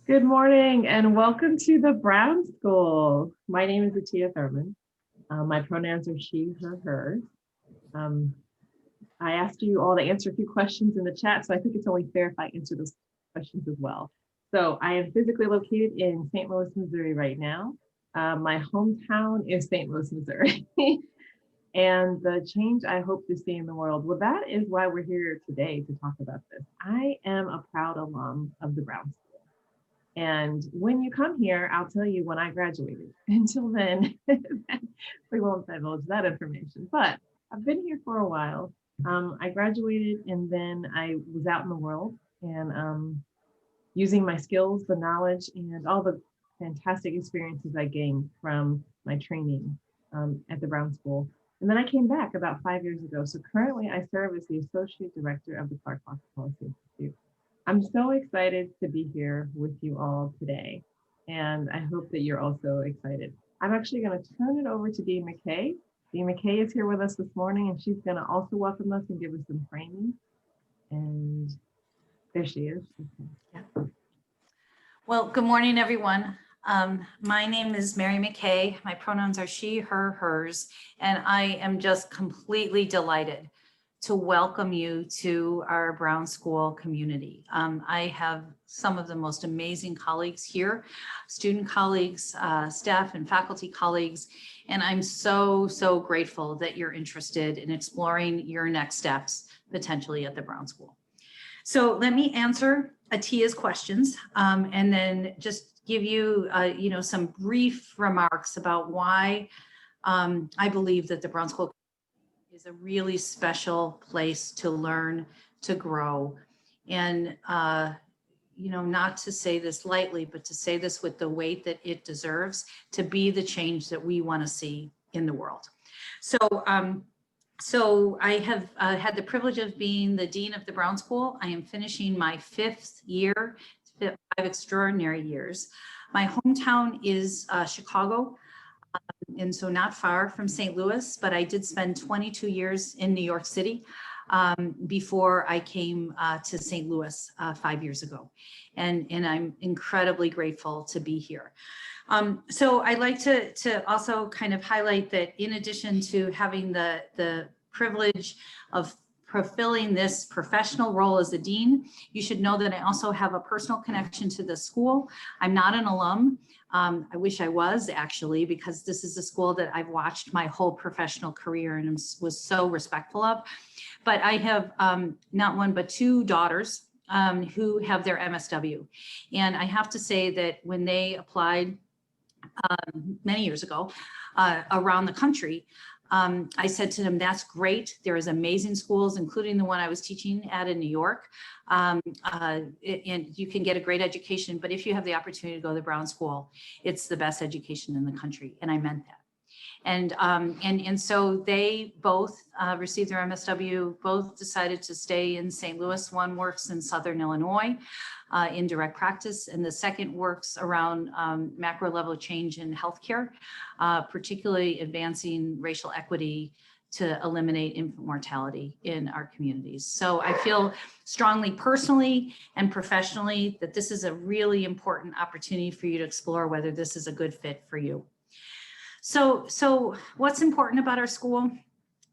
Good morning and welcome to the Brown School. My name is Atia Thurman. My pronouns are she, her, hers. I asked you all to answer a few questions in the chat, so I think it's only fair if I answer those questions as well. So I am physically located in St. Louis, Missouri right now. My hometown is St. Louis, Missouri. And the change I hope to see in the world, well, that is why we're here today to talk about this. I am a proud alum of the Brown School. And when you come here, I'll tell you when I graduated. Until then, we won't divulge that information, but I've been here for a while. I graduated and then I was out in the world and using my skills, the knowledge, and all the fantastic experiences I gained from my training at the Brown School. And then I came back about 5 years ago. So currently I serve as the Associate Director of the Clark Fox Policy Institute. I'm so excited to be here with you all today, and I hope that you're also excited. I'm actually going to turn it over to Dean McKay. Dean McKay is here with us this morning, and she's going to also welcome us and give us some framing. And there she is. Okay. Yeah. Well, good morning, everyone. My name is Mary McKay. My pronouns are she, her, hers, and I am just completely delighted to welcome you to our Brown School community. I have some of the most amazing colleagues here, student colleagues, staff and faculty colleagues, and I'm so grateful that you're interested in exploring your next steps potentially at the Brown School. So let me answer Atia's questions and then just give you, some brief remarks about why I believe that the Brown School is a really special place to learn, to grow. And, not to say this lightly, but to say this with the weight that it deserves to be the change that we want to see in the world. So I have had the privilege of being the Dean of the Brown School. I am finishing my 5th year, 5 extraordinary years. My hometown is Chicago. And so not far from St. Louis, but I did spend 22 years in New York City before I came to St. Louis 5 years ago. And I'm incredibly grateful to be here. So I'd like to also kind of highlight that in addition to having the privilege of fulfilling this professional role as a dean, you should know that I also have a personal connection to the school. I'm not an alum. I wish I was actually, because this is a school that I've watched my whole professional career and was so respectful of. But I have not one, but 2 daughters who have their MSW. And I have to say that when they applied many years ago around the country, I said to them, that's great. There is amazing schools, including the one I was teaching at in New York. And you can get a great education, but if you have the opportunity to go to the Brown School, it's the best education in the country. And I meant that. And so they both received their MSW, both decided to stay in St. Louis. One works in Southern Illinois in direct practice, and the second works around macro level change in healthcare, particularly advancing racial equity to eliminate infant mortality in our communities. So I feel strongly personally and professionally that this is a really important opportunity for you to explore whether this is a good fit for you. So what's important about our school?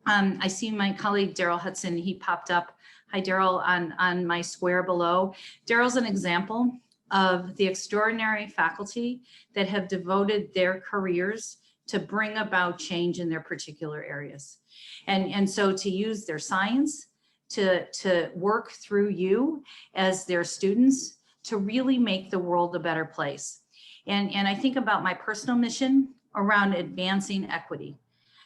I see my colleague, Daryl Hudson, he popped up. Hi, Daryl, on my square below. Daryl's an example of the extraordinary faculty that have devoted their careers to bring about change in their particular areas. And so to use their science to work through you as their students to really make the world a better place. And I think about my personal mission around advancing equity,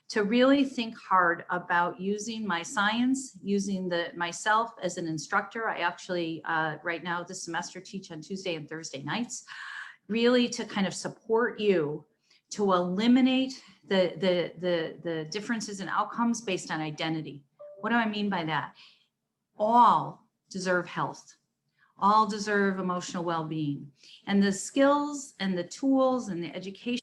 to really think hard about using my science, using myself as an instructor. I actually, right now this semester, teach on Tuesday and Thursday nights, really to kind of support you to eliminate the differences in outcomes based on identity. What do I mean by that? All deserve health. All deserve emotional well-being. And the skills and the tools and the education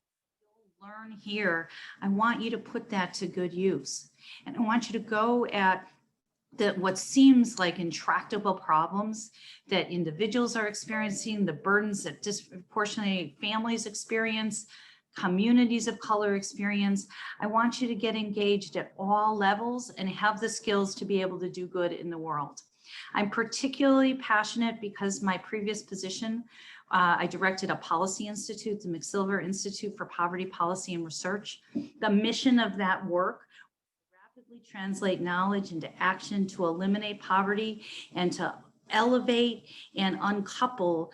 learn here, I want you to put that to good use. And I want you to go at that what seems like intractable problems that individuals are experiencing, the burdens that disproportionately families experience, communities of color experience. I want you to get engaged at all levels and have the skills to be able to do good in the world. I'm particularly passionate because my previous position, I directed a policy institute, the McSilver Institute for Poverty Policy and Research. The mission of that work rapidly translate knowledge into action to eliminate poverty and to elevate and uncouple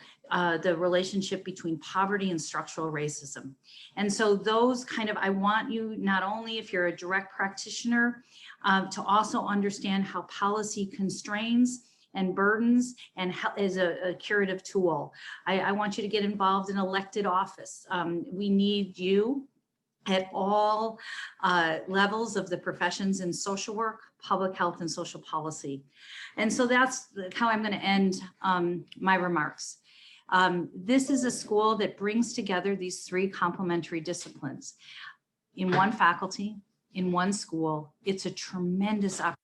the relationship between poverty and structural racism. And so those kind of, I want you, not only if you're a direct practitioner, to also understand how policy constrains and burdens and is a curative tool. I want you to get involved in elected office. We need you at all levels of the professions in social work, public health, and social policy. And so that's how I'm going to end my remarks. This is a school that brings together these three complementary disciplines in one faculty, in one school. It's a tremendous opportunity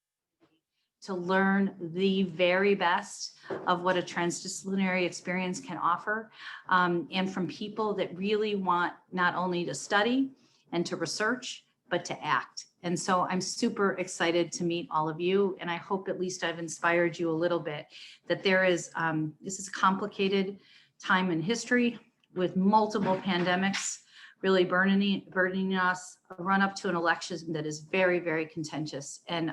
to learn the very best of what a transdisciplinary experience can offer, and from people that really want not only to study and to research, but to act. And so I'm super excited to meet all of you. And I hope at least I've inspired you a little bit that there is, this is a complicated time in history with multiple pandemics really burdening us, a run up to an election that is very, very contentious. And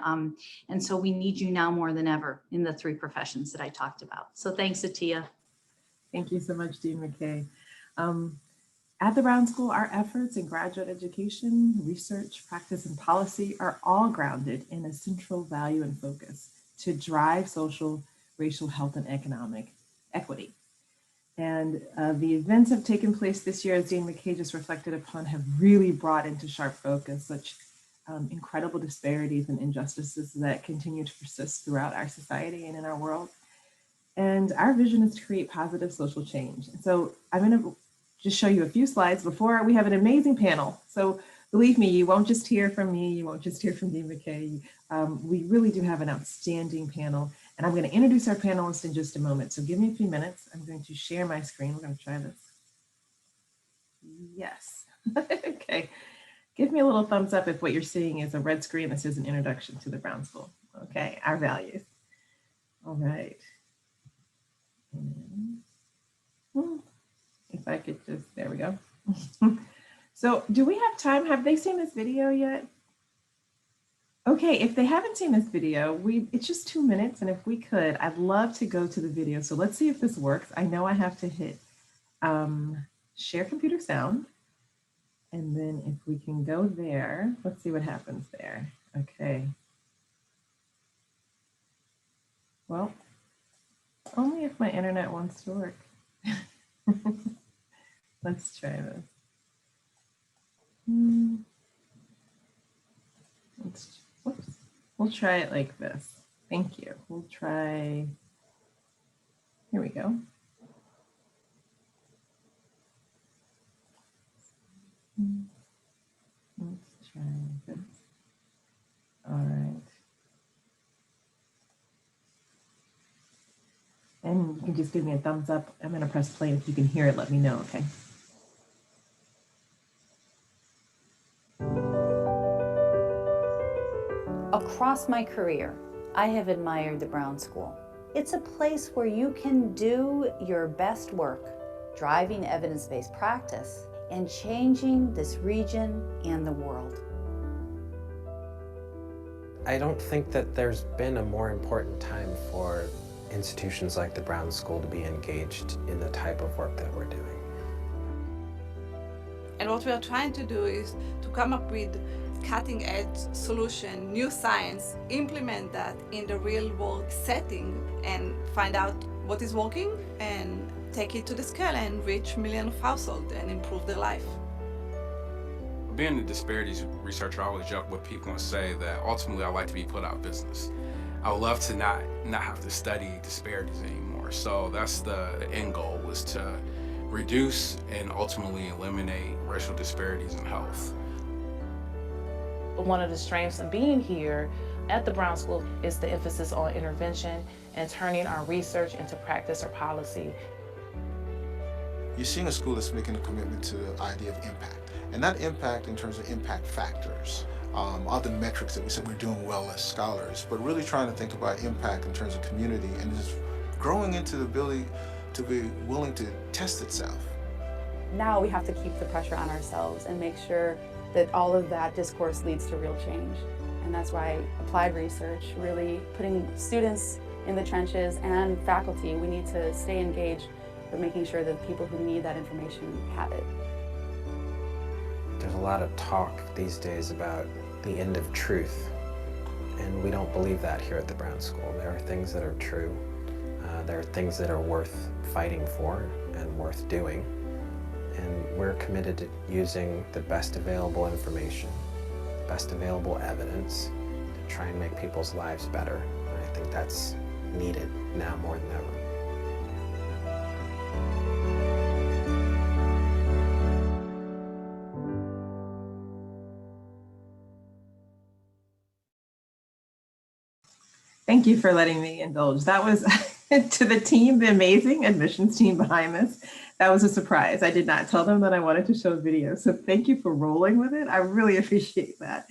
so we need you now more than ever in the three professions that I talked about. So thanks, Atiya. Thank you so much, Dean McKay. At the Brown School, our efforts in graduate education, research, practice, and policy are all grounded in a central value and focus to drive social, racial, health, and economic equity. And the events have taken place this year, as Dean McKay just reflected upon, have really brought into sharp focus such incredible disparities and injustices that continue to persist throughout our society and in our world. And our vision is to create positive social change. And so I'm going to just show you a few slides before we have an amazing panel. So believe me, you won't just hear from me, you won't just hear from Dean McKay. We really do have an outstanding panel. And I'm going to introduce our panelists in just a moment. So give me a few minutes. I'm going to share my screen. We're going to try this. Yes. Okay. Give me a little thumbs up if what you're seeing is a red screen that says an introduction to the Brown School. Okay, our values. All right. And if I could just, there we go. So do we have time? Have they seen this video yet? Okay, if they haven't seen this video, it's just 2 minutes, and if we could, I'd love to go to the video. So let's see if this works. I know I have to hit share computer sound, and then if we can go there, let's see what happens there. Okay. Well, only if my internet wants to work. Let's try this. Whoops. We'll try it like this. Thank you. We'll try, here we go. Let's try this. All right. And you can just give me a thumbs up. I'm going to press play. If you can hear it, let me know, okay? Across my career, I have admired the Brown School. It's a place where you can do your best work, driving evidence-based practice and changing this region and the world. I don't think that there's been a more important time for institutions like the Brown School to be engaged in the type of work that we're doing. And what we are trying to do is to come up with cutting-edge solution, new science, implement that in the real-world setting and find out what is working and take it to the scale and reach millions of households and improve their life. Being a disparities researcher, I always joke with people and say that ultimately I like to be put out of business. I would love to not have to study disparities anymore. So that's the end goal, was to reduce and ultimately eliminate racial disparities in health. One of the strengths of being here At the Brown School, it's the emphasis on intervention and turning our research into practice or policy. You're seeing a school that's making a commitment to the idea of impact. And that impact in terms of impact factors, other metrics that we said we're doing well as scholars, but really trying to think about impact in terms of community and just growing into the ability to be willing to test itself. Now we have to keep the pressure on ourselves and make sure that all of that discourse leads to real change. And that's why applied research, really putting students in the trenches and faculty, we need to stay engaged, but making sure that people who need that information have it. There's a lot of talk these days about the end of truth, and we don't believe that here at the Brown School. There are things that are true. There are things that are worth fighting for and worth doing. And we're committed to using the best available information, the best available evidence to try and make people's lives better. And I think that's needed now more than ever. Thank you for letting me indulge. That was, to the team, the amazing admissions team behind this, that was a surprise. I did not tell them that I wanted to show video. So thank you for rolling with it. I really appreciate that.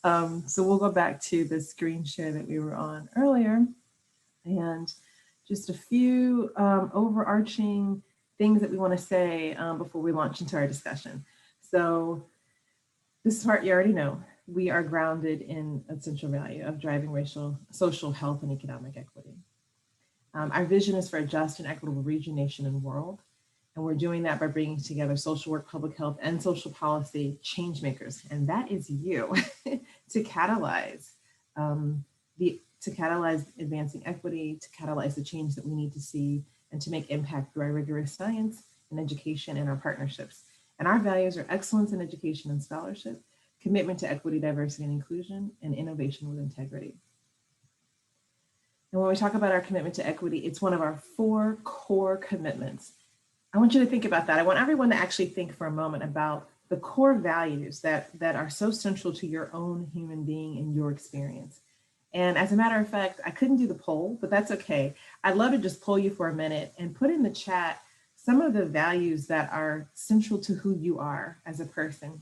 So we'll go back to the screen share that we were on earlier. And just a few overarching things that we want to say before we launch into our discussion. So this part you already know. We are grounded in a central value of driving racial, social, health, and economic equity. Our vision is for a just and equitable region, nation, and world. And we're doing that by bringing together social work, public health, and social policy change makers. And that is you to catalyze advancing equity, to catalyze the change that we need to see, and to make impact through our rigorous science and education and our partnerships. And our values are excellence in education and scholarship, commitment to equity, diversity, and inclusion, and innovation with integrity. And when we talk about our commitment to equity, it's one of our 4 core commitments. I want you to think about that. I want everyone to actually think for a moment about the core values that are so central to your own human being and your experience. And as a matter of fact, I couldn't do the poll, but that's okay. I'd love to just poll you for a minute and put in the chat some of the values that are central to who you are as a person,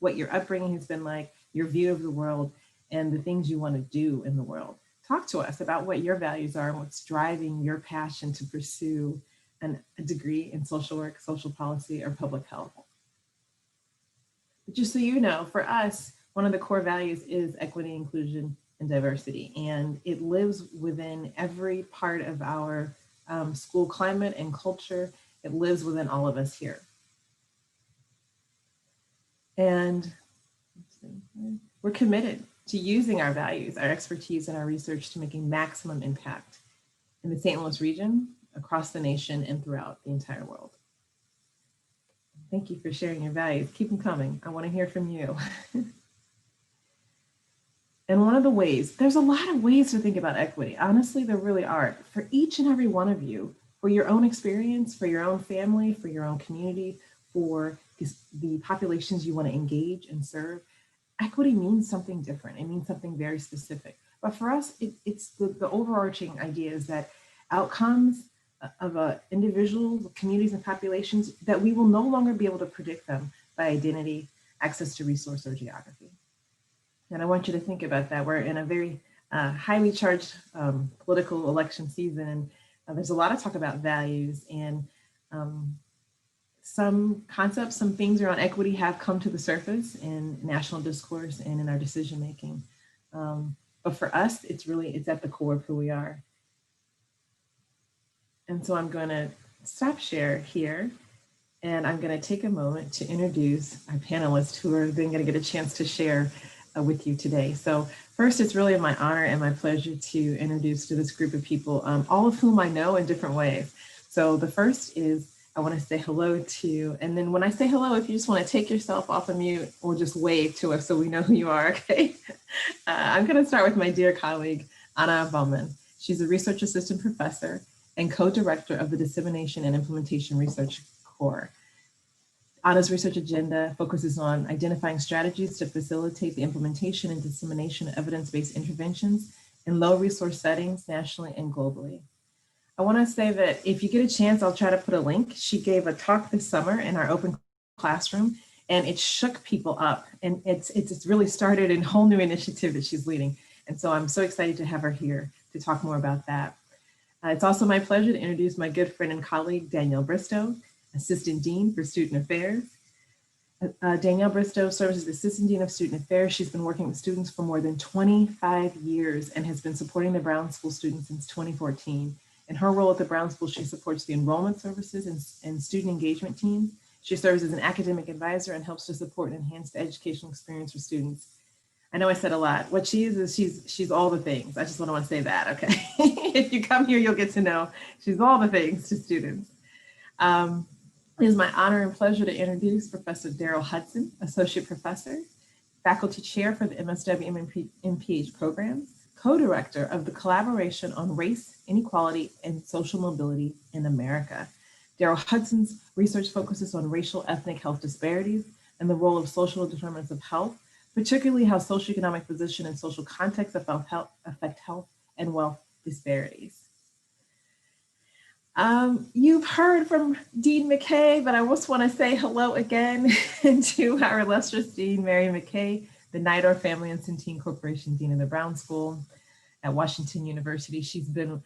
what your upbringing has been like, your view of the world, and the things you want to do in the world. Talk to us about what your values are and what's driving your passion to pursue a degree in social work, social policy, or public health. But just so you know, for us, one of the core values is equity, inclusion, and diversity, and it lives within every part of our school climate and culture. It lives within all of us here. And we're committed to using our values, our expertise, and our research to making maximum impact in the St. Louis region, across the nation, and throughout the entire world. Thank you for sharing your values. Keep them coming. I want to hear from you. And one of the ways, there's a lot of ways to think about equity. Honestly, there really are. For each and every one of you, for your own experience, for your own family, for your own community, for the populations you want to engage and serve, equity means something different. It means something very specific. But for us, it's the overarching idea is that outcomes of individuals, communities, and populations, that we will no longer be able to predict them by identity, access to resource, or geography. And I want you to think about that. We're in a very highly charged political election season. There's a lot of talk about values, and some concepts, some things around equity have come to the surface in national discourse and in our decision making. But for us, it's at the core of who we are. And so I'm going to stop share here, and I'm going to take a moment to introduce our panelists who are then going to get a chance to share with you today. So first, it's really my honor and my pleasure to introduce to this group of people, all of whom I know in different ways. So the first is, I want to say hello to, and then when I say hello, if you just want to take yourself off of mute or just wave to us so we know who you are, okay? I'm going to start with my dear colleague, Anna Bowman. She's a research assistant professor and co-director of the Dissemination and Implementation Research Core. Anna's research agenda focuses on identifying strategies to facilitate the implementation and dissemination of evidence-based interventions in low resource settings nationally and globally. I want to say that if you get a chance, I'll try to put a link. She gave a talk this summer in our open classroom, and it shook people up. And it's really started a whole new initiative that she's leading. And so I'm so excited to have her here to talk more about that. It's also my pleasure to introduce my good friend and colleague, Danielle Bristow, Assistant Dean for Student Affairs. Danielle Bristow serves as Assistant Dean of Student Affairs. She's been working with students for more than 25 years and has been supporting the Brown School students since 2014. In her role at the Brown School, she supports the enrollment services and student engagement teams. She serves as an academic advisor and helps to support and enhance the educational experience for students. I know I said a lot. What she is she's all the things. I just want to say that, okay? If you come here, you'll get to know she's all the things to students. It is my honor and pleasure to introduce Professor Daryl Hudson, Associate Professor, Faculty Chair for the MSW MPH program, Co-Director of the Collaboration on Race, Inequality, and Social Mobility in America. Daryl Hudson's research focuses on racial ethnic health disparities and the role of social determinants of health, particularly how socioeconomic position and social context affect health and wealth disparities. You've heard from Dean McKay, but I just want to say hello again to our illustrious Dean Mary McKay, the Nidor Family and Centene Corporation Dean of the Brown School at Washington University. She's been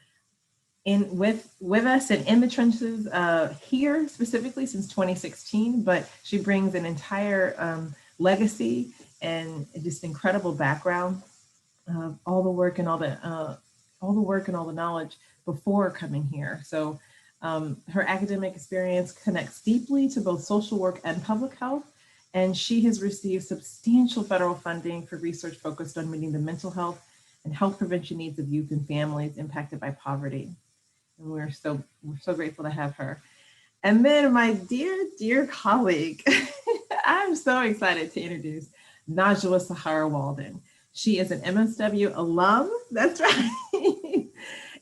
with us and in the trenches here specifically since 2016, but she brings an entire legacy and just incredible background of all the work and all the knowledge before coming here. So her academic experience connects deeply to both social work and public health, and she has received substantial federal funding for research focused on meeting the mental health and health prevention needs of youth and families impacted by poverty. And we're so grateful to have her. And then my dear colleague, I'm so excited to introduce Nigel Sahara Walden. She is an MSW alum, that's right.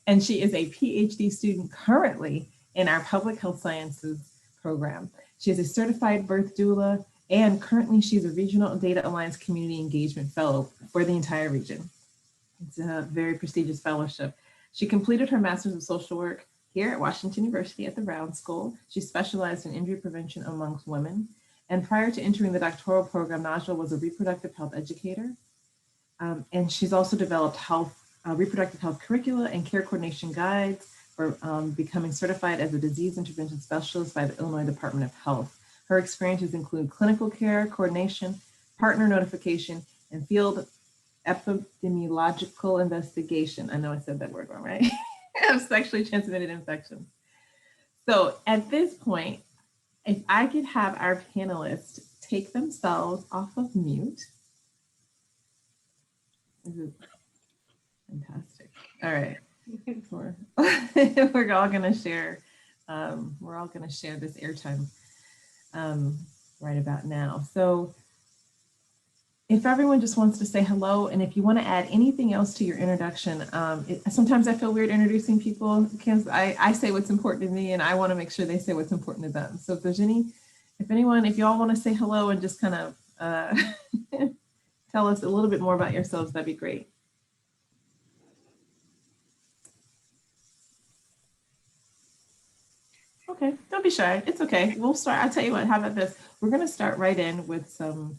And she is a PhD student currently in our public health sciences program. She is a certified birth doula, and currently she's a Regional Data Alliance Community Engagement Fellow for the entire region. It's a very prestigious fellowship. She completed her Master's of Social Work here at Washington University at the Brown School. She specialized in injury prevention amongst women. And prior to entering the doctoral program, Nigel was a reproductive health educator. And she's also developed reproductive health curricula and care coordination guides for becoming certified as a disease intervention specialist by the Illinois Department of Health. Her experiences include clinical care coordination, partner notification, and field epidemiological investigation. I know I said that word wrong, right? Of sexually transmitted infections. So at this point, if I could have our panelists take themselves off of mute. This is fantastic. All right. We're all going to share. We're all going to share this airtime right about now. So if everyone just wants to say hello, and if you want to add anything else to your introduction, sometimes I feel weird introducing people because I say what's important to me and I want to make sure they say what's important to them. So if you all want to say hello and just kind of tell us a little bit more about yourselves, that'd be great. Okay, don't be shy. It's okay. We'll start. I'll tell you what, how about this? We're going to start right in with some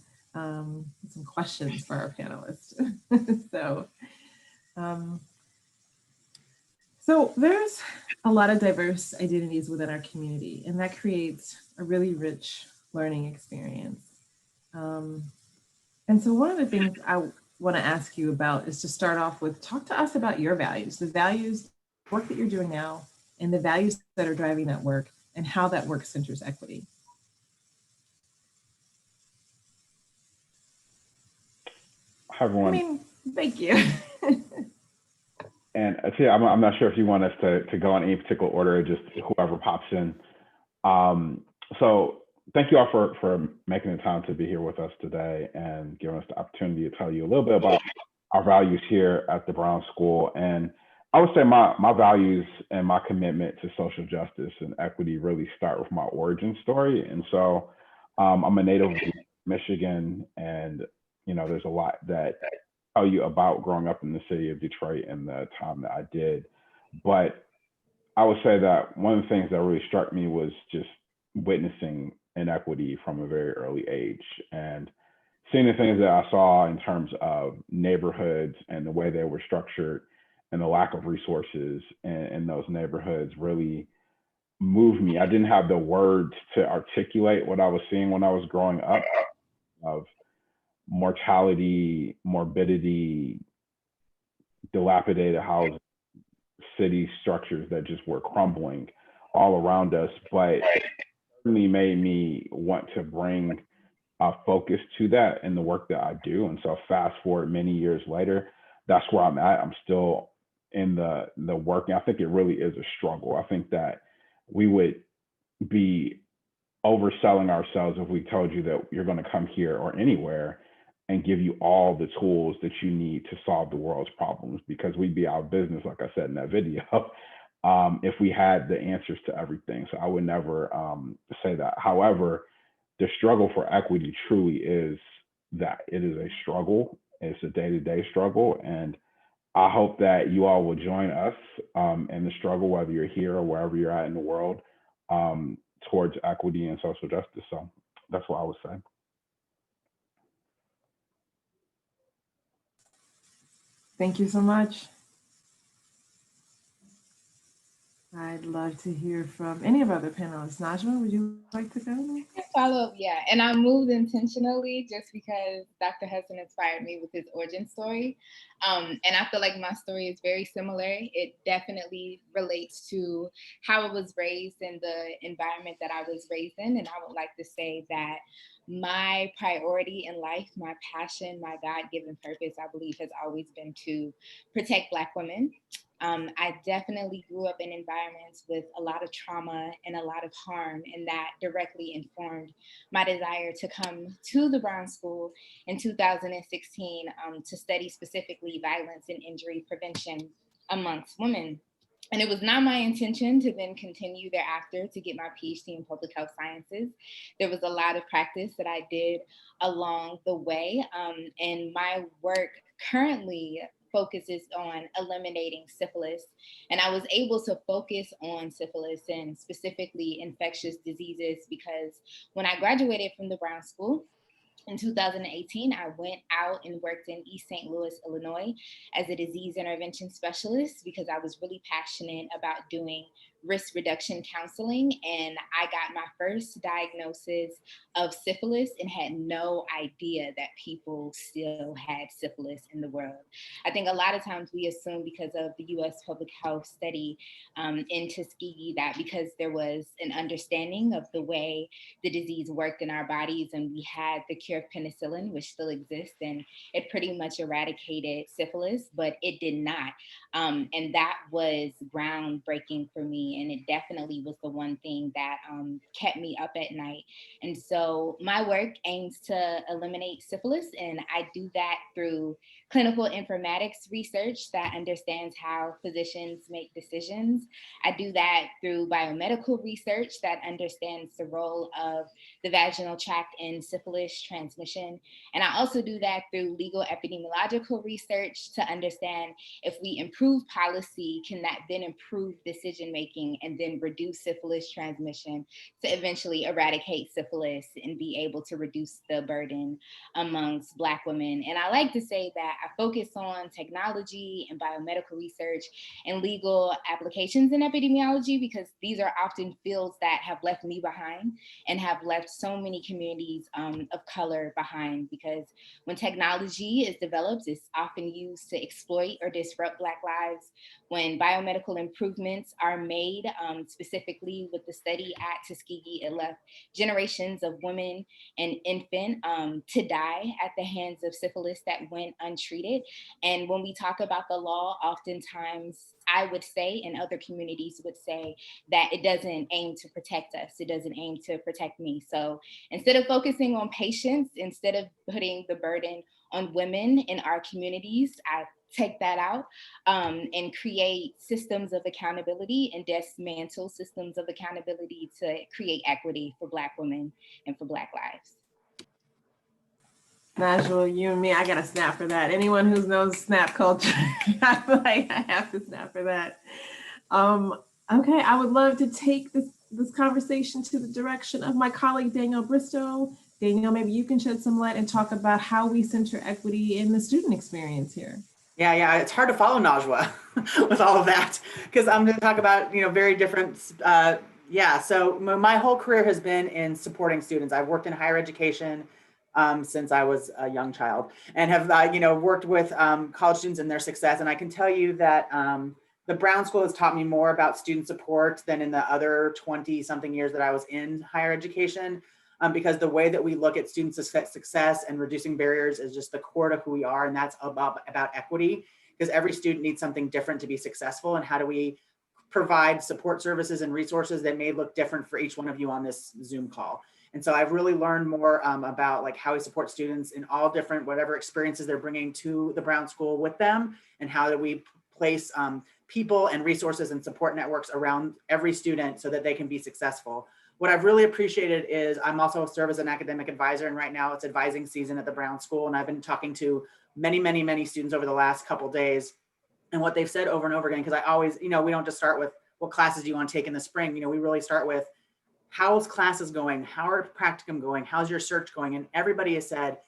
questions for our panelists. So there's a lot of diverse identities within our community, and that creates a really rich learning experience. And so one of the things I want to ask you about is to start off with, talk to us about your values, the values, work that you're doing now, and the values that are driving that work, and how that work centers equity. Hi, everyone. Thank you. And actually, I'm not sure if you want us to go in any particular order, or just whoever pops in. So thank you all for making the time to be here with us today and giving us the opportunity to tell you a little bit about our values here at the Brown School. And I would say my values and my commitment to social justice and equity really start with my origin story. And so I'm a native of Michigan, and there's a lot that tell you about growing up in the city of Detroit and the time that I did. But I would say that one of the things that really struck me was just witnessing inequity from a very early age and seeing the things that I saw in terms of neighborhoods and the way they were structured and the lack of resources in those neighborhoods really moved me. I didn't have the words to articulate what I was seeing when I was growing up of mortality, morbidity, dilapidated houses, city structures that just were crumbling all around us. But it certainly made me want to bring a focus to that in the work that I do. And so fast forward many years later, that's where I'm at. I'm still in the work. And I think it really is a struggle. I think that we would be overselling ourselves if we told you that you're going to come here or anywhere and give you all the tools that you need to solve the world's problems, because we'd be out of business, like I said in that video, if we had the answers to everything. So I would never say that. However, the struggle for equity truly is that it is a struggle. It's a day-to-day struggle. And I hope that you all will join us in the struggle, whether you're here or wherever you're at in the world, towards equity and social justice. So that's what I would say. Thank you so much. I'd love to hear from any of our other panelists. Najma, would you like to go? Follow up, yeah. And I moved intentionally just because Dr. Hudson inspired me with his origin story. And I feel like my story is very similar. It definitely relates to how I was raised in the environment that I was raised in. And I would like to say that my priority in life, my passion, my God-given purpose, I believe, has always been to protect Black women. I definitely grew up in environments with a lot of trauma and a lot of harm, and that directly informed my desire to come to the Brown School in 2016 to study specifically violence and injury prevention amongst women. And it was not my intention to then continue thereafter to get my PhD in public health sciences. There was a lot of practice that I did along the way, and my work currently focuses on eliminating syphilis. And I was able to focus on syphilis and specifically infectious diseases because when I graduated from the Brown School in 2018, I went out and worked in East St. Louis, Illinois as a disease intervention specialist because I was really passionate about doing risk reduction counseling. And I got my first diagnosis of syphilis and had no idea that people still had syphilis in the world. I think a lot of times we assume because of the US public health study in Tuskegee that because there was an understanding of the way the disease worked in our bodies and we had the cure of penicillin, which still exists, and it pretty much eradicated syphilis, but it did not. And that was groundbreaking for me. And it definitely was the one thing that kept me up at night. And so my work aims to eliminate syphilis, and I do that through clinical informatics research that understands how physicians make decisions. I do that through biomedical research that understands the role of the vaginal tract in syphilis transmission. And I also do that through legal epidemiological research to understand if we improve policy, can that then improve decision-making and then reduce syphilis transmission to eventually eradicate syphilis and be able to reduce the burden amongst Black women. And I like to say that I focus on technology and biomedical research and legal applications in epidemiology because these are often fields that have left me behind and have left so many communities of color behind, because when technology is developed, it's often used to exploit or disrupt Black lives. When biomedical improvements are made, specifically with the study at Tuskegee, it left generations of women and infant to die at the hands of syphilis that went untreated. And when we talk about the law, oftentimes I would say, and other communities would say, that it doesn't aim to protect us. It doesn't aim to protect me. So instead of focusing on patients, instead of putting the burden on women in our communities, I take that out and create systems of accountability and dismantle systems of accountability to create equity for Black women and for Black lives. Nigel, you and me, I got to snap for that. Anyone who knows snap culture, I feel like I have to snap for that. Okay, I would love to take this conversation to the direction of my colleague, Danielle Bristow. Danielle, maybe you can shed some light and talk about how we center equity in the student experience here. Yeah, it's hard to follow Najwa with all of that, because I'm going to talk about, very different, so my whole career has been in supporting students. I've worked in higher education since I was a young child, and have, worked with college students and their success. And I can tell you that the Brown School has taught me more about student support than in the other 20 something years that I was in higher education, because the way that we look at student success and reducing barriers is just the core to who we are. And that's about equity, because every student needs something different to be successful. And how do we provide support services and resources that may look different for each one of you on this Zoom call? And so I've really learned more about like how we support students in all different, whatever experiences they're bringing to the Brown School with them, and how do we place people and resources and support networks around every student so that they can be successful. What I've really appreciated is I'm also serve as an academic advisor, and right now it's advising season at the Brown School. And I've been talking to many students over the last couple of days, and what they've said over and over again, because I always, we don't just start with what classes do you want to take in the spring. We really start with how's classes going? How are practicum going? How's your search going? And everybody has said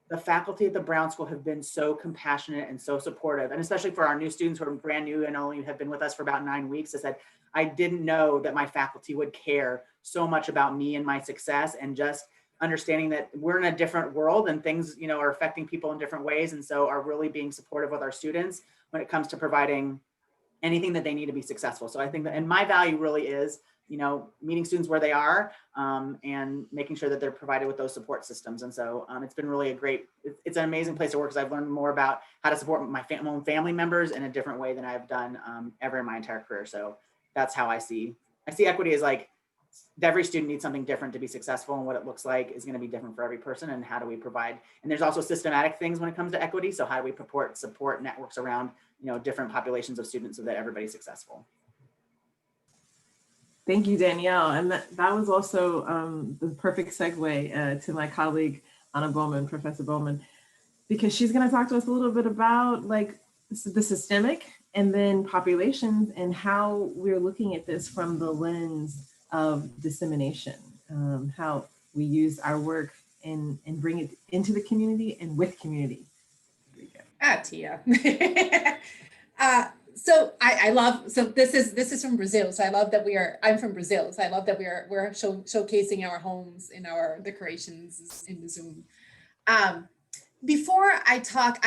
the faculty at the Brown School have been so compassionate and so supportive. And especially for our new students who are brand new and only have been with us for about 9 weeks, they said, I didn't know that my faculty would care so much about me and my success, and just understanding that we're in a different world and things, are affecting people in different ways. And so are really being supportive with our students when it comes to providing anything that they need to be successful. So I think that, and my value really is, meeting students where they are and making sure that they're provided with those support systems. And so it's been really it's an amazing place to work, because I've learned more about how to support my own family members in a different way than I've done ever in my entire career. So that's how I see equity as like every student needs something different to be successful, and what it looks like is going to be different for every person. And how do we provide, and there's also systematic things when it comes to equity. So how do we support networks around, different populations of students so that everybody's successful. Thank you, Danielle. And that was also the perfect segue to my colleague, Anna Bowman, Professor Bowman, because she's going to talk to us a little bit about like the systemic and then populations, and how we're looking at this from the lens of dissemination, how we use our work and bring it into the community and with community. Tia. So I love, so this is from Brazil. So I love that I'm from Brazil. So I love that we're showcasing our homes in our decorations in the Zoom. Before I talk,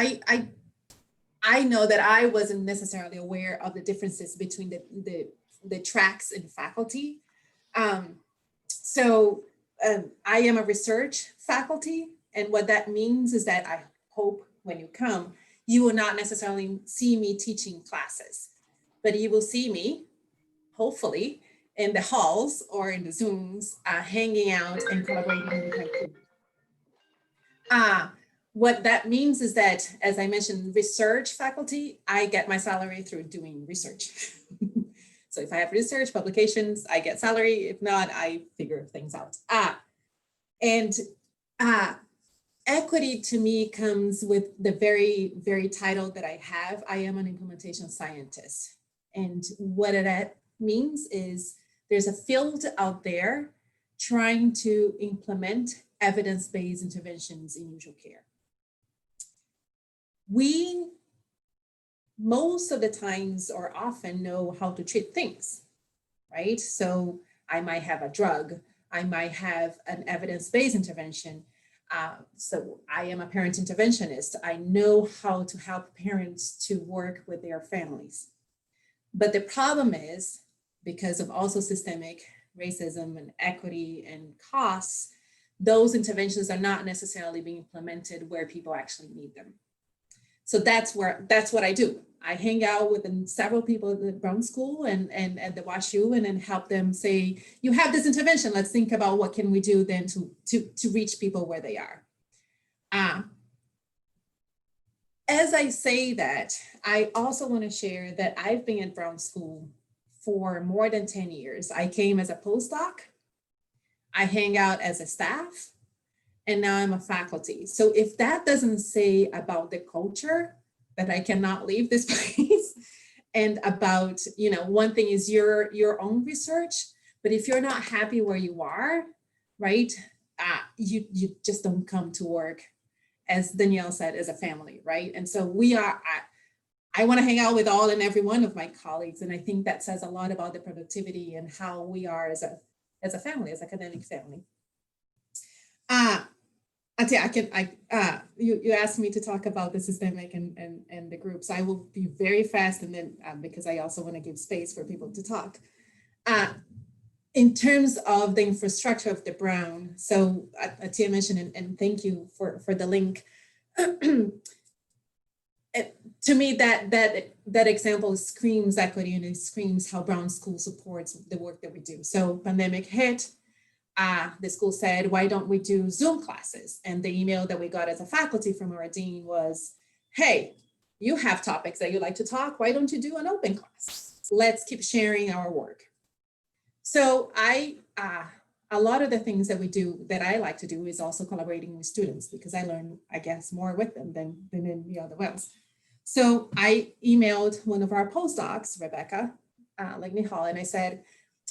I know that I wasn't necessarily aware of the differences between the tracks in faculty. I am a research faculty, and what that means is that I hope when you come, you will not necessarily see me teaching classes, but you will see me, hopefully, in the halls or in the Zooms, hanging out and collaborating with my team. What that means is that, as I mentioned, research faculty, I get my salary through doing research. So if I have research publications, I get salary. If not, I figure things out. Equity to me comes with the very, very title that I have. I am an implementation scientist. And what that means is there's a field out there trying to implement evidence-based interventions in usual care. We most of the times or often know how to treat things, right? So I might have a drug, I might have an evidence-based intervention. So I am a parent interventionist. I know how to help parents to work with their families. But the problem is, because of also systemic racism and equity and costs, those interventions are not necessarily being implemented where people actually need them. So that's what I do. I hang out with several people at the Brown School and at the WashU, and then help them say, you have this intervention, let's think about what can we do then to reach people where they are. as I say that, I also want to share that I've been at Brown School for more than 10 years. I came as a postdoc, I hang out as a staff, and now I'm a faculty. So if that doesn't say about the culture that I cannot leave this place, and about, you know, one thing is your own research, but if you're not happy where you are, right, you just don't come to work, as Danielle said, as a family, right? And so I want to hang out with all and every one of my colleagues, and I think that says a lot about the productivity and how we are as a family, as academic family. You asked me to talk about the systemic and the groups. I will be very fast, and then because I also want to give space for people to talk. In terms of the infrastructure of the Brown, so Atia mentioned, and thank you for the link. To me, that example screams equity, and it screams how Brown School supports the work that we do. So pandemic hit. The school said, why don't we do Zoom classes? And the email that we got as a faculty from our dean was, hey, you have topics that you like to talk. Why don't you do an open class? Let's keep sharing our work. So a lot of the things that we do that I like to do is also collaborating with students, because I learn, I guess, more with them than in the other ways. So I emailed one of our postdocs, Rebecca Ligney Hall, and I said,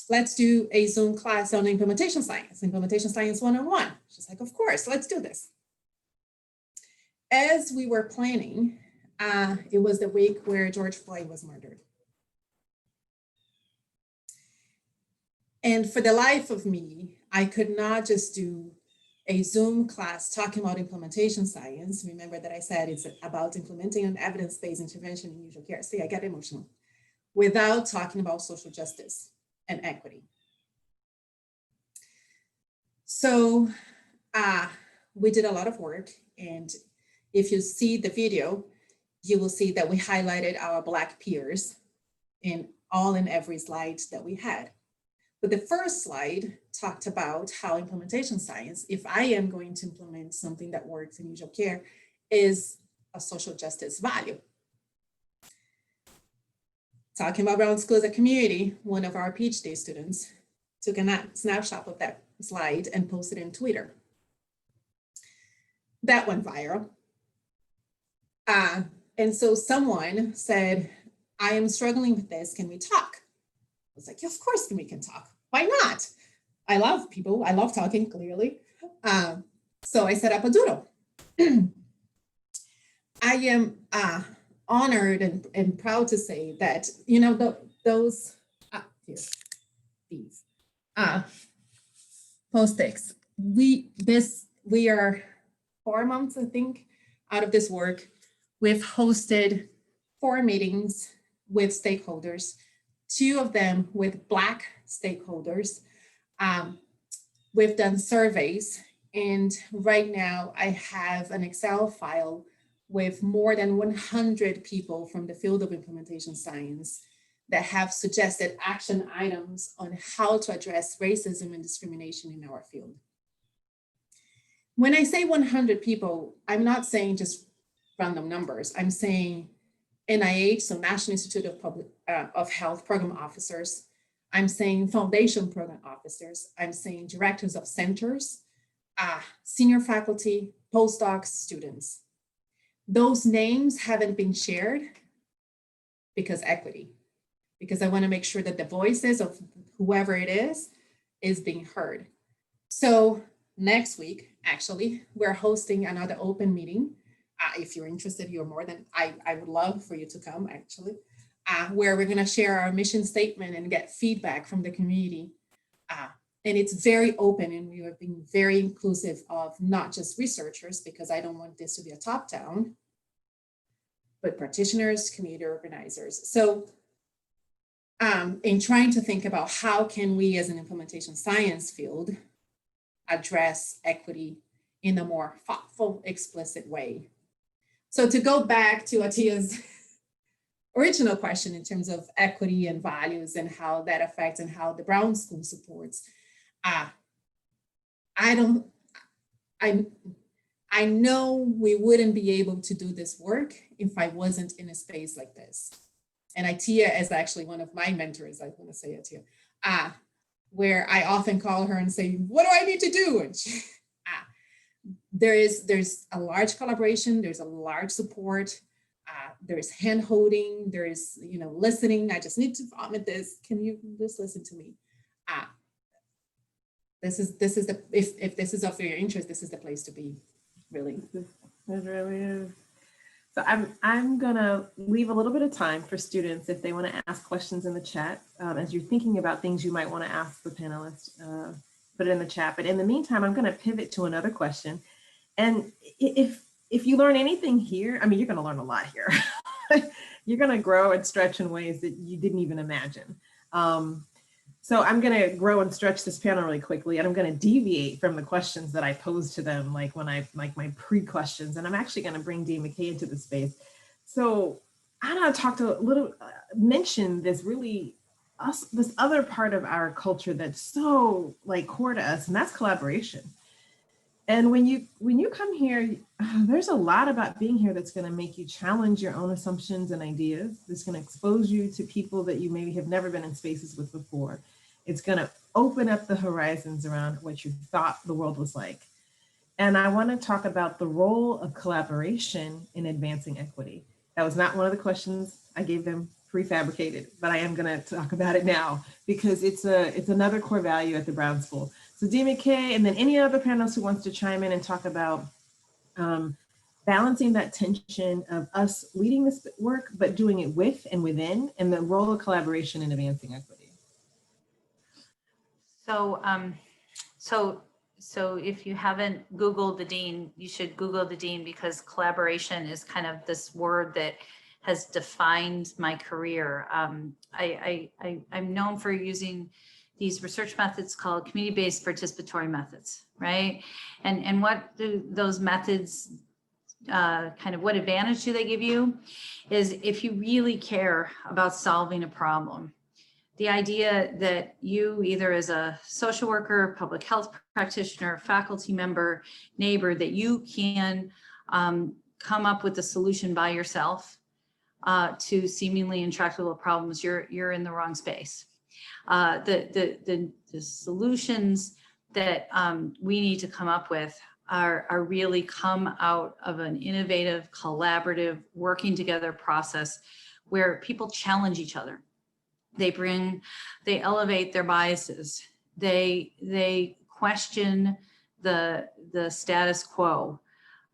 let's do a Zoom class on implementation science 101. She's like, of course, let's do this. As we were planning, it was the week where George Floyd was murdered. And for the life of me, I could not just do a Zoom class talking about implementation science. Remember that I said it's about implementing an evidence-based intervention in usual care. See, I get emotional. Without talking about social justice and equity. So we did a lot of work, and if you see the video, you will see that we highlighted our Black peers in all and every slide that we had. But the first slide talked about how implementation science, if I am going to implement something that works in usual care, is a social justice value. Talking about Brown School as a community, one of our PhD students took a snapshot of that slide and posted it in Twitter. That went viral. And so someone said, I am struggling with this, can we talk? I was like, yeah, of course we can talk. Why not? I love people, I love talking, clearly. So I set up a doodle. I am honored and proud to say that, you know, those post-its, we are 4 months, I think, out of this work. We've hosted 4 meetings with stakeholders, 2 of them with Black stakeholders. We've done surveys, and right now I have an Excel file with more than 100 people from the field of implementation science that have suggested action items on how to address racism and discrimination in our field. When I say 100 people, I'm not saying just random numbers. I'm saying NIH, so National Institute of Health program officers. I'm saying foundation program officers. I'm saying directors of centers, senior faculty, postdocs, students. Those names haven't been shared because equity, because I want to make sure that the voices of whoever it is being heard. So next week, actually, we're hosting another open meeting. If you're interested, you're more than, I would love for you to come, actually, where we're going to share our mission statement and get feedback from the community. And it's very open, and we are being very inclusive of not just researchers, because I don't want this to be a top-down, but practitioners, community organizers. So in trying to think about how can we as an implementation science field address equity in a more thoughtful, explicit way. So to go back to Atia's original question in terms of equity and values and how that affects and how the Brown School supports, I I know we wouldn't be able to do this work if I wasn't in a space like this. And Tia is actually one of my mentors, I want to say it to you, where I often call her and say, what do I need to do? And she, there's a large collaboration, there's a large support, there's hand holding, there's, listening. I just need to vomit this. Can you just listen to me? This is the, if this is of your interest, this is the place to be, really. It really is. So I'm gonna leave a little bit of time for students if they want to ask questions in the chat. As you're thinking about things you might want to ask the panelists, put it in the chat. But in the meantime, I'm gonna pivot to another question. And if you learn anything here, I mean, you're gonna learn a lot here. You're gonna grow and stretch in ways that you didn't even imagine. So I'm going to grow and stretch this panel really quickly, and I'm going to deviate from the questions that I posed to them, like my pre-questions, and I'm actually going to bring Dean McKay into the space. So I want to talk to a little, mention this this other part of our culture that's so core to us, and that's collaboration. And when you come here, there's a lot about being here that's going to make you challenge your own assumptions and ideas. It's going to expose you to people that you maybe have never been in spaces with before. It's going to open up the horizons around what you thought the world was like. And I want to talk about the role of collaboration in advancing equity. That was not one of the questions I gave them prefabricated, but I am going to talk about it now because it's another core value at the Brown School. So Dean McKay, and then any other panelists who wants to chime in and talk about balancing that tension of us leading this work, but doing it with and within, and the role of collaboration in advancing equity. So if you haven't Googled the Dean, you should Google the Dean, because collaboration is kind of this word that has defined my career. I'm known for using these research methods called community-based participatory methods, right? And what do those methods, what advantage do they give you? Is if you really care about solving a problem, the idea that you, either as a social worker, public health practitioner, faculty member, neighbor, that you can come up with a solution by yourself to seemingly intractable problems, you're in the wrong space. The solutions that we need to come up with are really come out of an innovative, collaborative, working together process where people challenge each other. They elevate their biases. They question the status quo.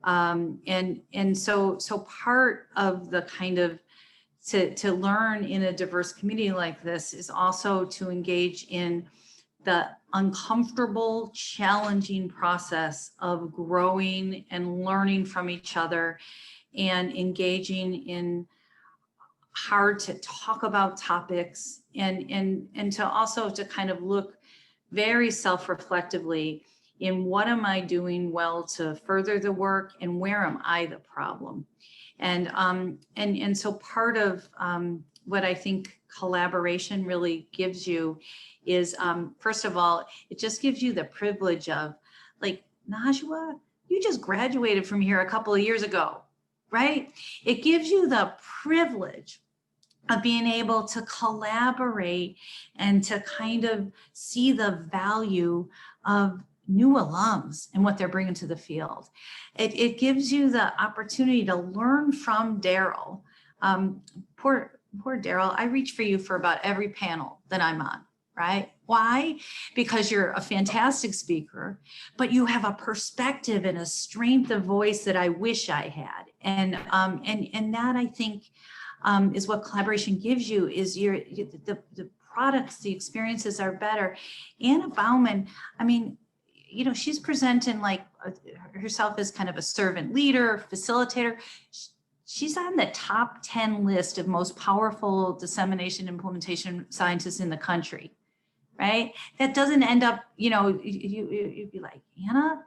And so part of the kind of to learn in a diverse community like this is also to engage in the uncomfortable, challenging process of growing and learning from each other and engaging in hard to talk about topics and to also to kind of look very self-reflectively in what am I doing well to further the work and where am I the problem? And so part of what I think collaboration really gives you is, first of all, it just gives you the privilege of, like, Najwa, you just graduated from here a couple of years ago, right? It gives you the privilege of being able to collaborate and to kind of see the value of new alums and what they're bringing to the field. It gives you the opportunity to learn from Daryl. Poor Daryl, I reach for you for about every panel that I'm on, right? Why? Because you're a fantastic speaker, but you have a perspective and a strength of voice that I wish I had. And that, I think, is what collaboration gives you, is the products, the experiences are better. Anna Bauman, I mean, you know, she's presenting like herself as kind of a servant leader, facilitator. She's on the top 10 list of most powerful dissemination implementation scientists in the country, right? That doesn't end up, you know, you'd be like, Anna?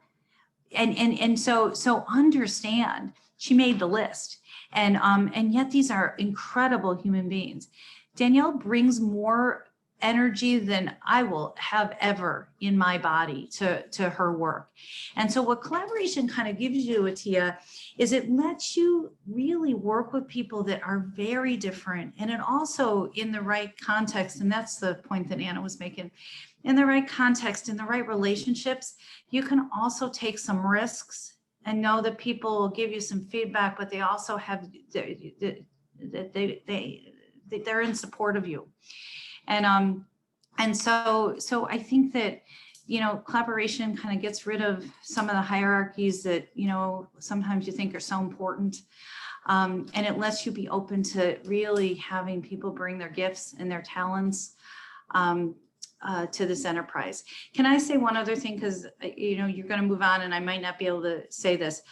And so understand, she made the list. And yet these are incredible human beings. Danielle brings more energy than I will have ever in my body to her work. And so what collaboration kind of gives you, Atia, is it lets you really work with people that are very different. And it also, in the right context, and that's the point that Anna was making, in the right context, in the right relationships, you can also take some risks and know that people will give you some feedback, but they also have, they're in support of you. And so I think that, collaboration kind of gets rid of some of the hierarchies that, sometimes you think are so important. And it lets you be open to really having people bring their gifts and their talents to this enterprise. Can I say one other thing? Because, you're going to move on and I might not be able to say this.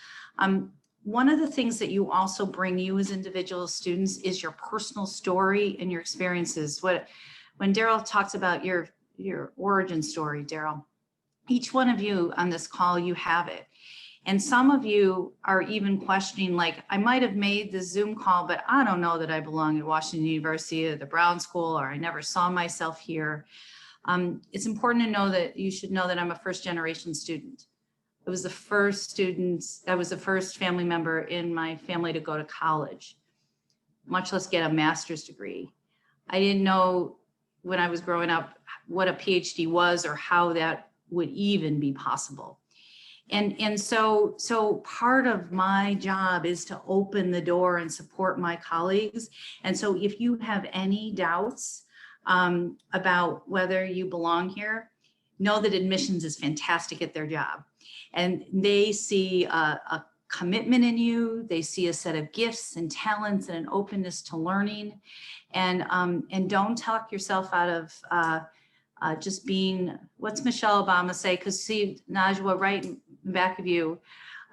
One of the things that you also bring, you as individual students, is your personal story and your experiences. When Daryl talks about your origin story, Daryl, each one of you on this call, you have it. And some of you are even questioning, like, I might have made the Zoom call, but I don't know that I belong at Washington University or the Brown School, or I never saw myself here. It's important to know that you should know that I'm a first generation student. I was the first student, I was the first family member in my family to go to college, much less get a master's degree. I didn't know when I was growing up what a PhD was or how that would even be possible. And so part of my job is to open the door and support my colleagues. And so if you have any doubts about whether you belong here, know that admissions is fantastic at their job. And they see a commitment in you. They see a set of gifts and talents and an openness to learning. And don't talk yourself out of just being, what's Michelle Obama say? Because see, Najwa, right in back of you,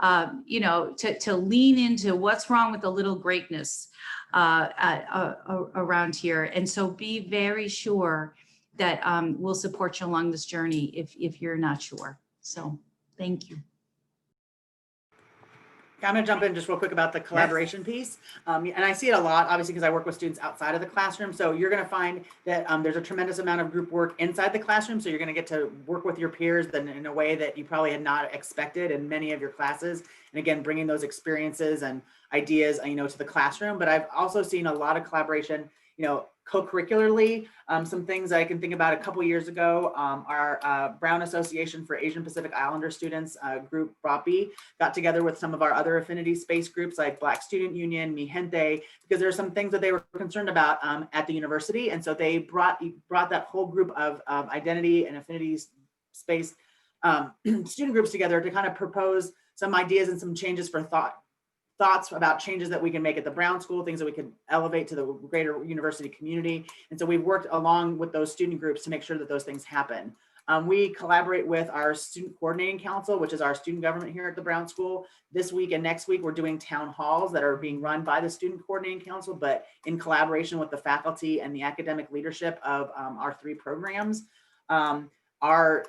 to lean into what's wrong with the little greatness around here. And so be very sure that we'll support you along this journey if you're not sure. So thank you. I'm going to jump in just real quick about the collaboration piece. And I see it a lot, obviously, because I work with students outside of the classroom. So you're going to find that there's a tremendous amount of group work inside the classroom. So you're going to get to work with your peers in a way that you probably had not expected in many of your classes. And again, bringing those experiences and ideas, to the classroom. But I've also seen a lot of collaboration, co-curricularly. Some things I can think about a couple years ago, our Brown Association for Asian Pacific Islander Students group, BRAPI, got together with some of our other affinity space groups like Black Student Union, Mi Gente, because there are some things that they were concerned about at the university. And so they brought that whole group of identity and affinity space student groups together to kind of propose some ideas and some changes for thoughts about changes that we can make at the Brown School, things that we can elevate to the greater university community. And so we've worked along with those student groups to make sure that those things happen. We collaborate with our Student Coordinating Council, which is our student government here at the Brown School. This week and next week, we're doing town halls that are being run by the Student Coordinating Council, but in collaboration with the faculty and the academic leadership of our 3 programs. Our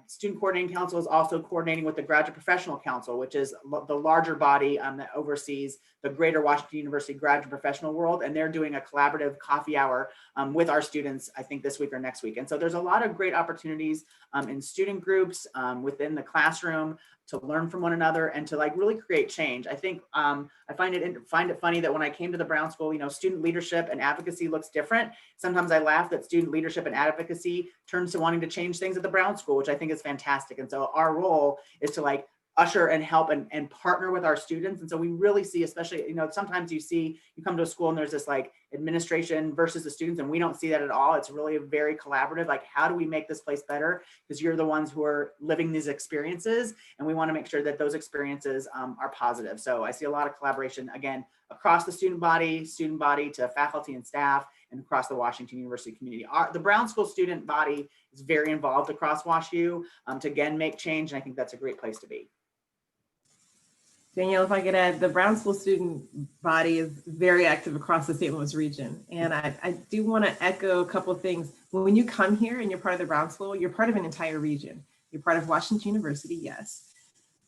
Student Coordinating Council is also coordinating with the Graduate Professional Council, which is the larger body that oversees the greater Washington University graduate professional world. And they're doing a collaborative coffee hour with our students, I think this week or next week. And so there's a lot of great opportunities in student groups within the classroom to learn from one another and to really create change. I think I find it funny that when I came to the Brown School, student leadership and advocacy looks different. Sometimes I laugh that student leadership and advocacy turns to wanting to change things at the Brown School, which I think is fantastic. And so our role is to usher and help and partner with our students. And so we really see, especially, sometimes you come to a school and there's this administration versus the students, and we don't see that at all. It's really a very collaborative, how do we make this place better? Because you're the ones who are living these experiences, and we want to make sure that those experiences are positive. So I see a lot of collaboration, again, across the student body to faculty and staff, and across the Washington University community. The Brown School student body is very involved across WashU to again make change, and I think that's a great place to be. Danielle, if I could add, the Brown School student body is very active across the St. Louis region. And I do want to echo a couple of things. When you come here and you're part of the Brown School, you're part of an entire region. You're part of Washington University, yes.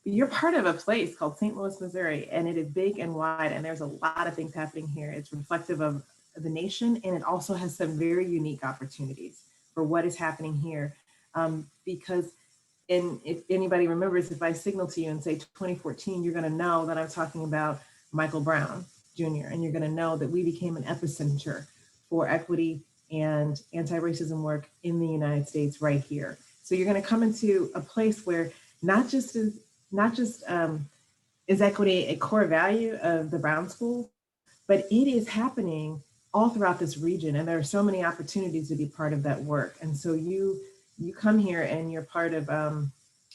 But you're part of a place called St. Louis, Missouri, and it is big and wide, and there's a lot of things happening here. It's reflective of the nation, and it also has some very unique opportunities for what is happening here. Because if anybody remembers, if I signal to you and say 2014, you're gonna know that I'm talking about Michael Brown Jr. And you're gonna know that we became an epicenter for equity and anti-racism work in the United States right here. So you're gonna come into a place where not just is equity a core value of the Brown School, but it is happening all throughout this region. And there are so many opportunities to be part of that work. And so you come here and you're part of a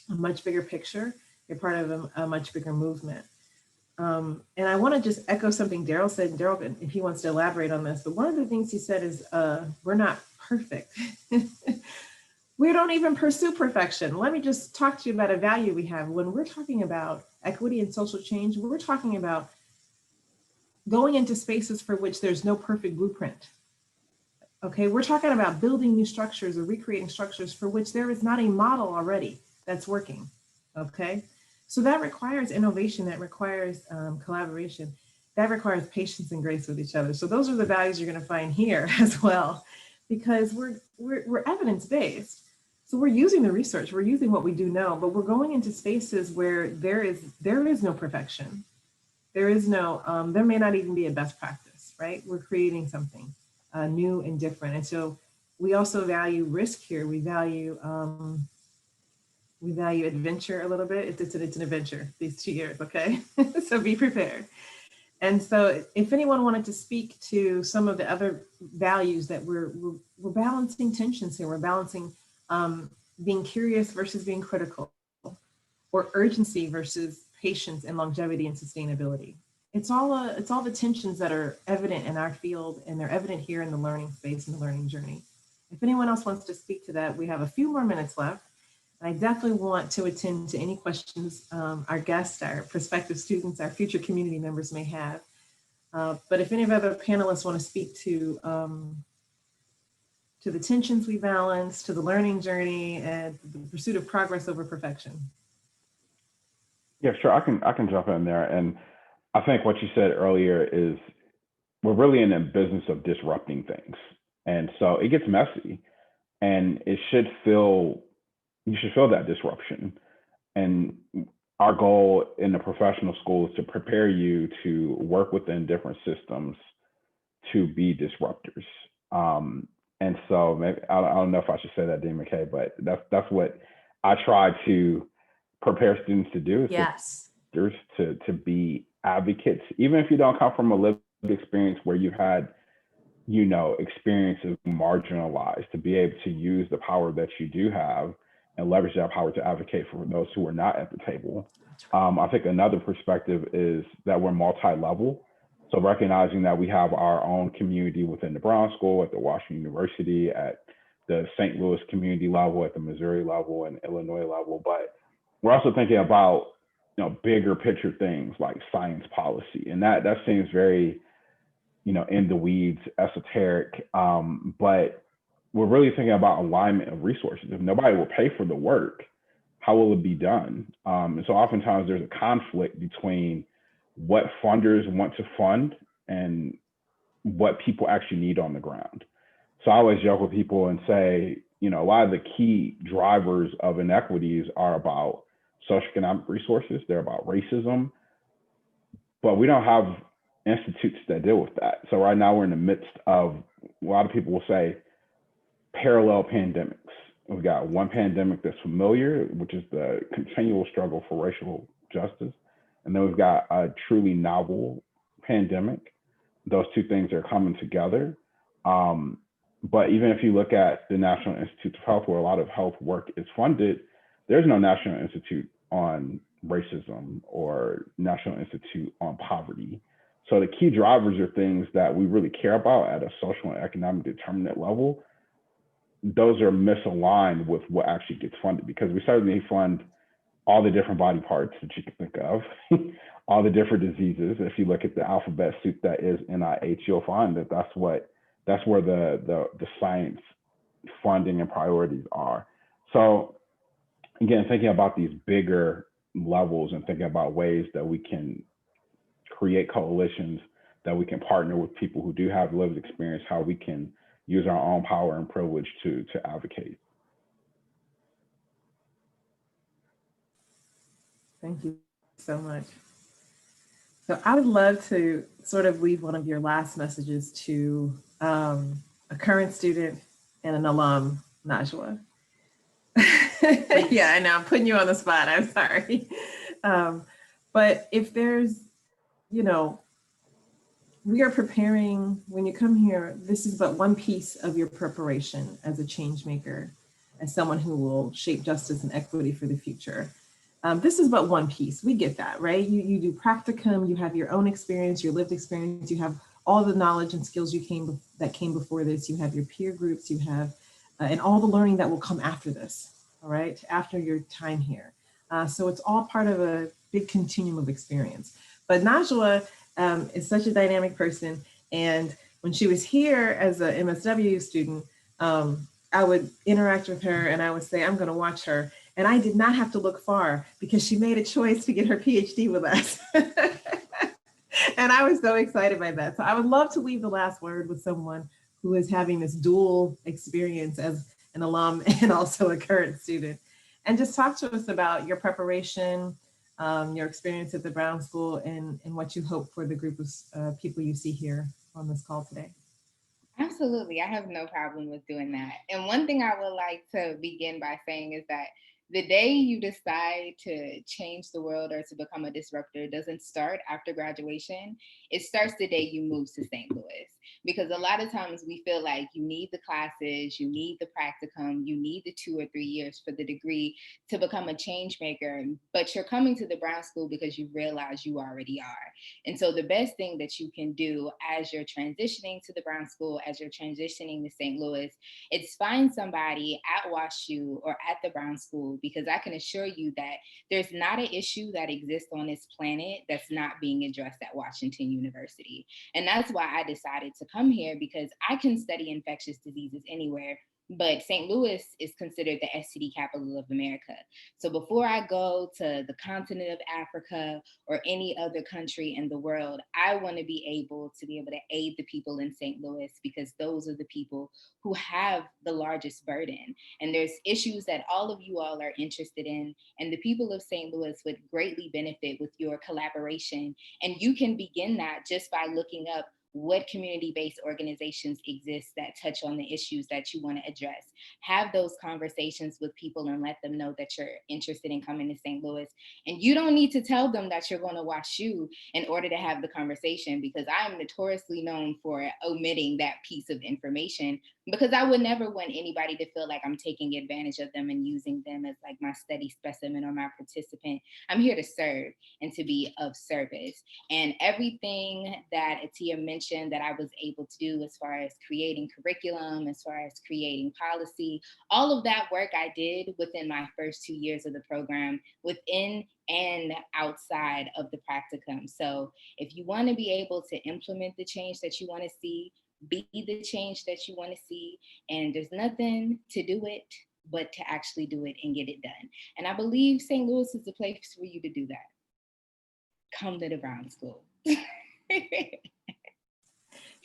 much bigger picture. You're part of a much bigger movement. And I want to just echo something Daryl said, and Daryl, if he wants to elaborate on this, but one of the things he said is, we're not perfect. We don't even pursue perfection. Let me just talk to you about a value we have. When we're talking about equity and social change, we're talking about going into spaces for which there's no perfect blueprint. Okay, we're talking about building new structures or recreating structures for which there is not a model already that's working. Okay, so that requires innovation, that requires collaboration, that requires patience and grace with each other. So those are the values you're going to find here as well, because we're evidence-based. So we're using the research, we're using what we do know, but we're going into spaces where there is no perfection. There is no, there may not even be a best practice, right? We're creating something new and different. And so we also value risk here. We value adventure a little bit. It's an adventure these 2 years, okay? So be prepared. And so if anyone wanted to speak to some of the other values that we're balancing tensions here, we're balancing being curious versus being critical, or urgency versus patience and longevity and sustainability. It's all the tensions that are evident in our field, and they're evident here in the learning space and the learning journey. If anyone else wants to speak to that, we have a few more minutes left. And I definitely want to attend to any questions our guests, our prospective students, our future community members may have. But if any of the other panelists want to speak to the tensions we balance, to the learning journey, and the pursuit of progress over perfection. Yeah, sure. I can jump in there. And I think what you said earlier is we're really in the business of disrupting things. And so it gets messy, and you should feel that disruption. And our goal in the professional school is to prepare you to work within different systems to be disruptors. And so maybe, I don't know if I should say that, Dean McKay, but that's what I try to prepare students to do, is yes, to be advocates, even if you don't come from a lived experience where you had, experiences marginalized, to be able to use the power that you do have and leverage that power to advocate for those who are not at the table. I think another perspective is that we're multi-level. So recognizing that we have our own community within the Brown School, at the Washington University, at the St. Louis community level, at the Missouri level, and Illinois level, but we're also thinking about bigger picture things like science policy, and that seems very in the weeds, esoteric, but we're really thinking about alignment of resources. If nobody will pay for the work, how will it be done? And so oftentimes there's a conflict between what funders want to fund and what people actually need on the ground. So I always joke with people and say, a lot of the key drivers of inequities are about socioeconomic resources, they're about racism, but we don't have institutes that deal with that. So right now we're in the midst of, a lot of people will say, parallel pandemics. We've got one pandemic that's familiar, which is the continual struggle for racial justice. And then we've got a truly novel pandemic. Those two things are coming together. But even if you look at the National Institutes of Health, where a lot of health work is funded, there's no National Institute on racism or National Institute on poverty. So the key drivers are things that we really care about at a social and economic determinant level. Those are misaligned with what actually gets funded, because we certainly fund all the different body parts that you can think of, all the different diseases. If you look at the alphabet soup that is NIH, you'll find that that's where the science funding and priorities are. So again, thinking about these bigger levels and thinking about ways that we can create coalitions, that we can partner with people who do have lived experience, how we can use our own power and privilege to advocate. Thank you so much. So I would love to sort of leave one of your last messages to a current student and an alum, Najwa. Yeah, I know, I'm putting you on the spot, I'm sorry. But if there's, you know, we are preparing, when you come here, this is but one piece of your preparation as a change maker, as someone who will shape justice and equity for the future. This is but one piece, we get that, right? You do practicum, you have your own experience, your lived experience, you have all the knowledge and skills that came before this, you have your peer groups, you have, and all the learning that will come after this, all right, after your time here. So it's all part of a big continuum of experience. But Najwa is such a dynamic person. And when she was here as a MSW student, I would interact with her and I would say, I'm gonna watch her. And I did not have to look far because she made a choice to get her PhD with us. And I was so excited by that. So I would love to leave the last word with someone who is having this dual experience as an alum and also a current student. And just talk to us about your preparation, your experience at the Brown School, and what you hope for the group of people you see here on this call today. Absolutely, I have no problem with doing that. And one thing I would like to begin by saying is that the day you decide to change the world or to become a disruptor doesn't start after graduation. It starts the day you move to St. Louis. Because a lot of times we feel like you need the classes, you need the practicum, you need the 2 or 3 years for the degree to become a change maker, but you're coming to the Brown School because you realize you already are. And so the best thing that you can do as you're transitioning to the Brown School, as you're transitioning to St. Louis, it's find somebody at WashU or at the Brown School, because I can assure you that there's not an issue that exists on this planet that's not being addressed at Washington University. And that's why I decided to come here, because I can study infectious diseases anywhere, but St. Louis is considered the STD capital of America. So before I go to the continent of Africa or any other country in the world, I want to be able to aid the people in St. Louis, because those are the people who have the largest burden. And there's issues that all of you all are interested in, and the people of St. Louis would greatly benefit with your collaboration. And you can begin that just by looking up what community-based organizations exist that touch on the issues that you want to address. Have those conversations with people and let them know that you're interested in coming to St. Louis. And you don't need to tell them that you're going to WashU in order to have the conversation, because I'm notoriously known for omitting that piece of information, because I would never want anybody to feel like I'm taking advantage of them and using them as like my study specimen or my participant. I'm here to serve and to be of service. And everything that Atia mentioned that I was able to do as far as creating curriculum, as far as creating policy, all of that work I did within my first 2 years of the program, within and outside of the practicum. So if you want to be able to implement the change that you want to see, be the change that you want to see, and there's nothing to do it but to actually do it and get it done. And I believe St. Louis is the place for you to do that. Come to the Brown School.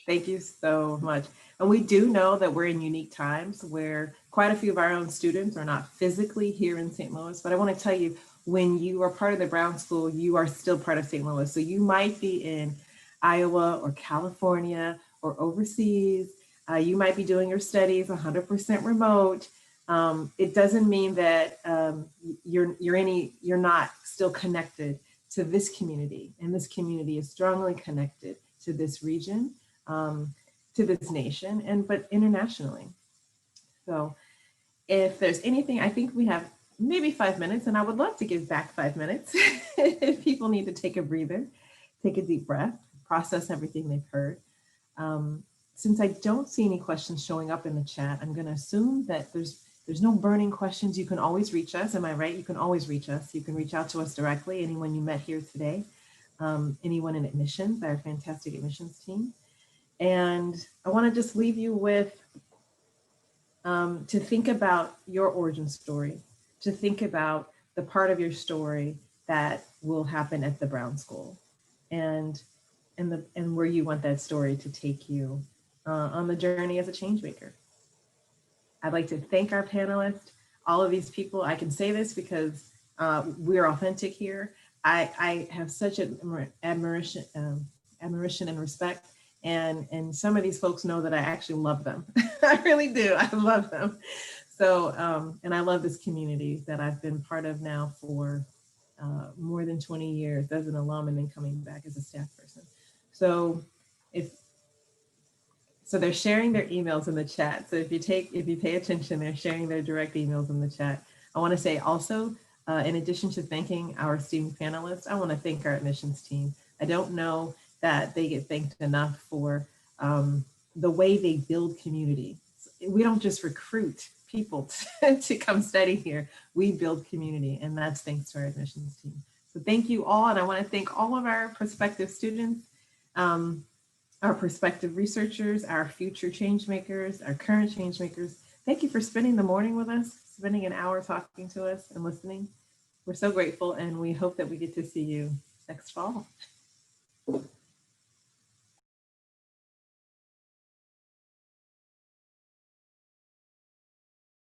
Thank you so much. And we do know that we're in unique times where quite a few of our own students are not physically here in St. Louis, but I want to tell you, when you are part of the Brown School, you are still part of St. Louis. So you might be in Iowa or California or overseas. You might be doing your studies 100% remote. It doesn't mean that you're not still connected to this community, and this community is strongly connected to this region, to this nation, but internationally. So if there's anything, I think we have maybe 5 minutes, and I would love to give back 5 minutes if people need to take a breather, take a deep breath, process everything they've heard. Since I don't see any questions showing up in the chat, I'm going to assume that there's no burning questions. You can always reach us. Am I right? You can always reach us. You can reach out to us directly, anyone you met here today, anyone in admissions, our fantastic admissions team. And I want to just leave you with to think about your origin story, to think about the part of your story that will happen at the Brown School, and where you want that story to take you on the journey as a change maker. I'd like to thank our panelists, all of these people. I can say this because we're authentic here. I have such an admiration and respect. And some of these folks know that I actually love them. I really do. I love them. So, and I love this community that I've been part of now for more than 20 years as an alum and then coming back as a staff person. So they're sharing their emails in the chat. So if you pay attention, they're sharing their direct emails in the chat. I want to say also, in addition to thanking our esteemed panelists, I want to thank our admissions team. I don't know that they get thanked enough for the way they build community. We don't just recruit people to come study here. We build community, and that's thanks to our admissions team. So thank you all, and I want to thank all of our prospective students, our prospective researchers, our future change makers, our current change makers. Thank you for spending the morning with us, spending an hour talking to us and listening. We're so grateful, and we hope that we get to see you next fall.